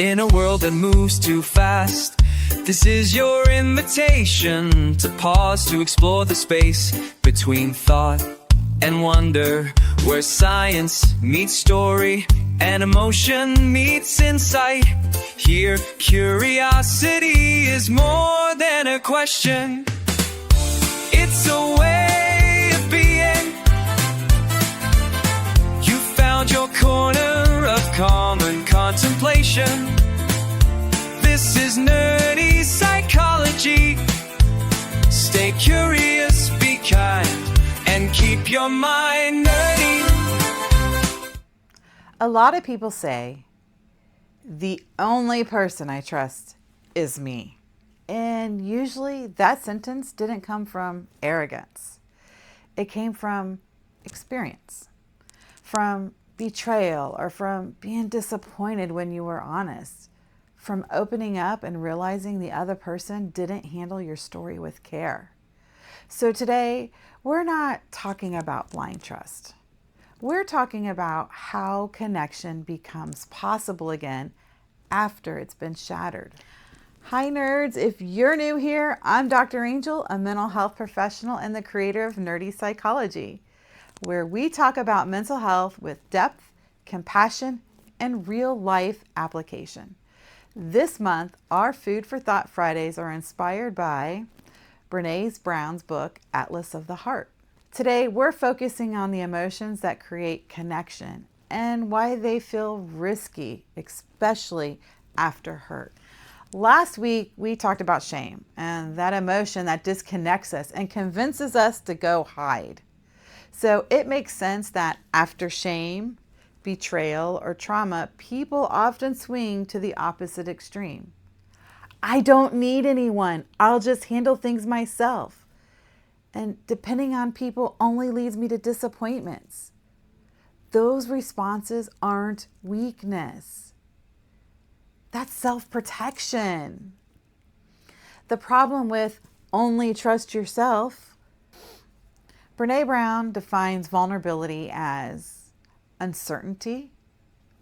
In a world that moves too fast, this is your invitation to pause, to explore the space between thought and wonder, where science meets story and emotion meets insight. Here, curiosity is more than a question. It's a way of being. You found your corner of calm and contemplation. This is nerdy psychology. Stay curious, be kind, and keep your mind nerdy. A lot of people say, the only person I trust is me. And usually that sentence didn't come from arrogance. It came from experience, from betrayal, or from being disappointed when you were honest, from opening up and realizing the other person didn't handle your story with care. So today, we're not talking about blind trust. We're talking about how connection becomes possible again after it's been shattered. Hi nerds, if you're new here, I'm Dr. Angel, a mental health professional and the creator of Nerdy Psychology, where we talk about mental health with depth, compassion, and real life application. This month, our Food for Thought Fridays are inspired by Brené Brown's book, Atlas of the Heart. Today, we're focusing on the emotions that create connection and why they feel risky, especially after hurt. Last week, we talked about shame and that emotion that disconnects us and convinces us to go hide. So it makes sense that after shame, betrayal, or trauma, people often swing to the opposite extreme. I don't need anyone. I'll just handle things myself. And depending on people only leads me to disappointments. Those responses aren't weakness. That's self-protection. The problem with only trust yourself, Brené Brown defines vulnerability as uncertainty,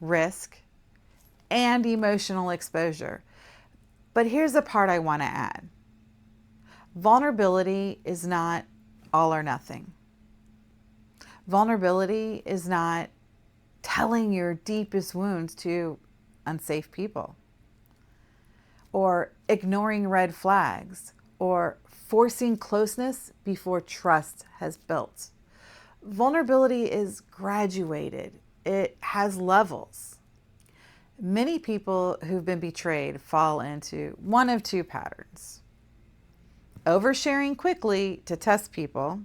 risk, and emotional exposure. But here's the part I want to add. Vulnerability is not all or nothing. Vulnerability is not telling your deepest wounds to unsafe people, or ignoring red flags, or forcing closeness before trust has built. Vulnerability is graduated. It has levels. Many people who've been betrayed fall into one of two patterns: oversharing quickly to test people,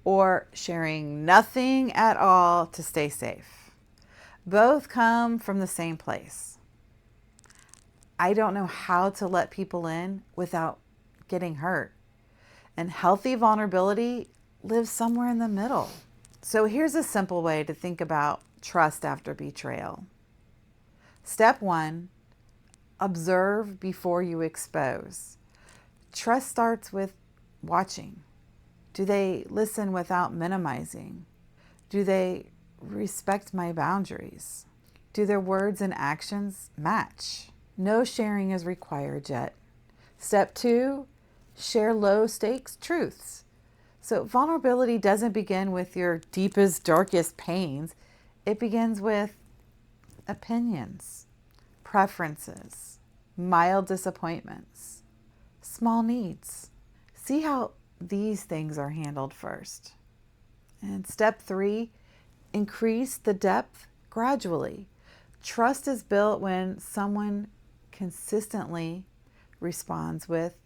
or sharing nothing at all to stay safe. Both come from the same place. I don't know how to let people in without getting hurt. And healthy vulnerability lives somewhere in the middle. So here's a simple way to think about trust after betrayal. Step 1, observe before you expose. Trust starts with watching. Do they listen without minimizing? Do they respect my boundaries? Do their words and actions match? No sharing is required yet. Step 2, share low stakes truths. So vulnerability doesn't begin with your deepest, darkest pains. It begins with opinions, preferences, mild disappointments, small needs. See how these things are handled first. And step 3, increase the depth gradually. Trust is built when someone consistently responds with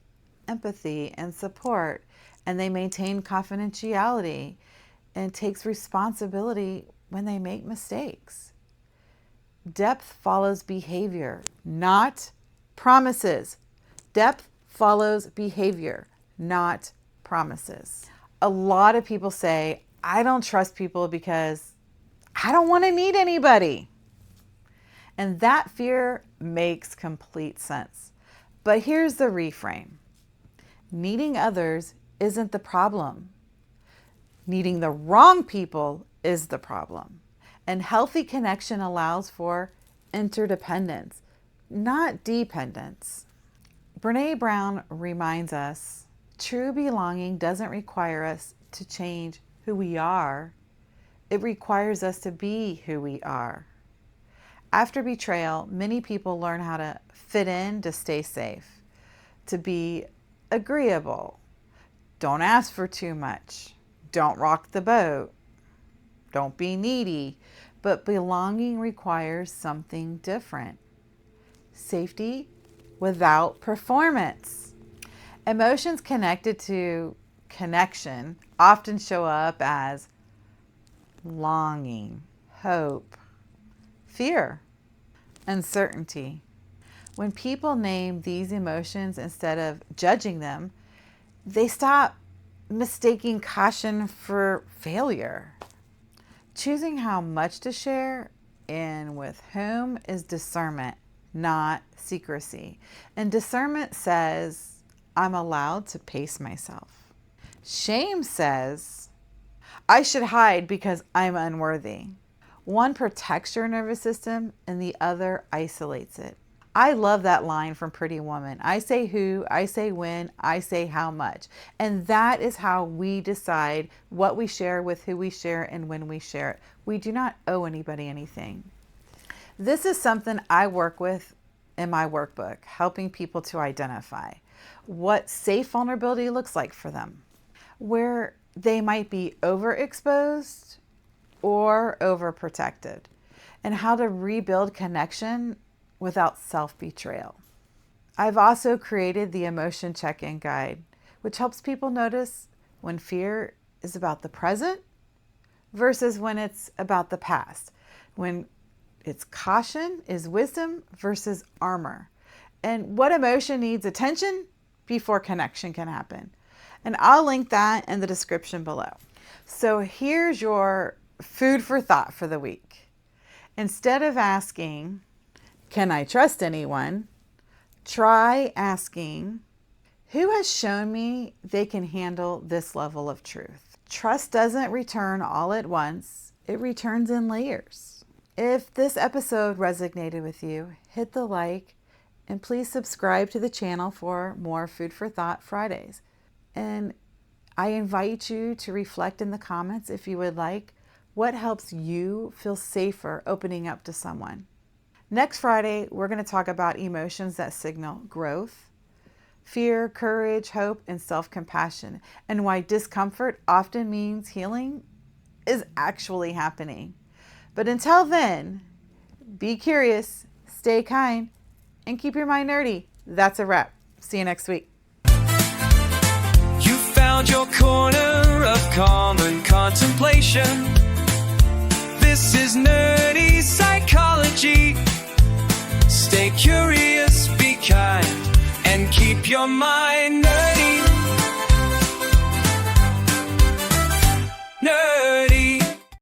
empathy and support, and they maintain confidentiality and takes responsibility when they make mistakes. Depth follows behavior, not promises. Depth follows behavior, not promises. A lot of people say, I don't trust people because I don't want to need anybody. And that fear makes complete sense. But here's the reframe. Needing others isn't the problem. Needing the wrong people is the problem. And healthy connection allows for interdependence, not dependence. Brené Brown reminds us, true belonging doesn't require us to change who we are. It requires us to be who we are. After betrayal, many people learn how to fit in to stay safe, to be agreeable. Don't ask for too much. Don't rock the boat. Don't be needy. But belonging requires something different. Safety without performance. Emotions connected to connection often show up as longing, hope, fear, uncertainty. When people name these emotions instead of judging them, they stop mistaking caution for failure. Choosing how much to share and with whom is discernment, not secrecy. And discernment says, I'm allowed to pace myself. Shame says, I should hide because I'm unworthy. One protects your nervous system and the other isolates it. I love that line from Pretty Woman. I say who, I say when, I say how much. And that is how we decide what we share, with who we share, and when we share it. We do not owe anybody anything. This is something I work with in my workbook, helping people to identify what safe vulnerability looks like for them, where they might be overexposed or overprotected, and how to rebuild connection without self-betrayal. I've also created the emotion check-in guide, which helps people notice when fear is about the present versus when it's about the past, when it's caution is wisdom versus armor, and what emotion needs attention before connection can happen. And I'll link that in the description below. So here's your food for thought for the week. Instead of asking, can I trust anyone? Try asking, who has shown me they can handle this level of truth? Trust doesn't return all at once. It returns in layers. If this episode resonated with you, hit the like and please subscribe to the channel for more Food for Thought Fridays. And I invite you to reflect in the comments, if you would like, what helps you feel safer opening up to someone. Next Friday, we're going to talk about emotions that signal growth, fear, courage, hope, and self-compassion, and why discomfort often means healing is actually happening. But until then, be curious, stay kind, and keep your mind nerdy. That's a wrap. See you next week. You found your corner of calm and contemplation. This is nerdy psychology. Stay curious, be kind, and keep your mind nerdy. Nerdy.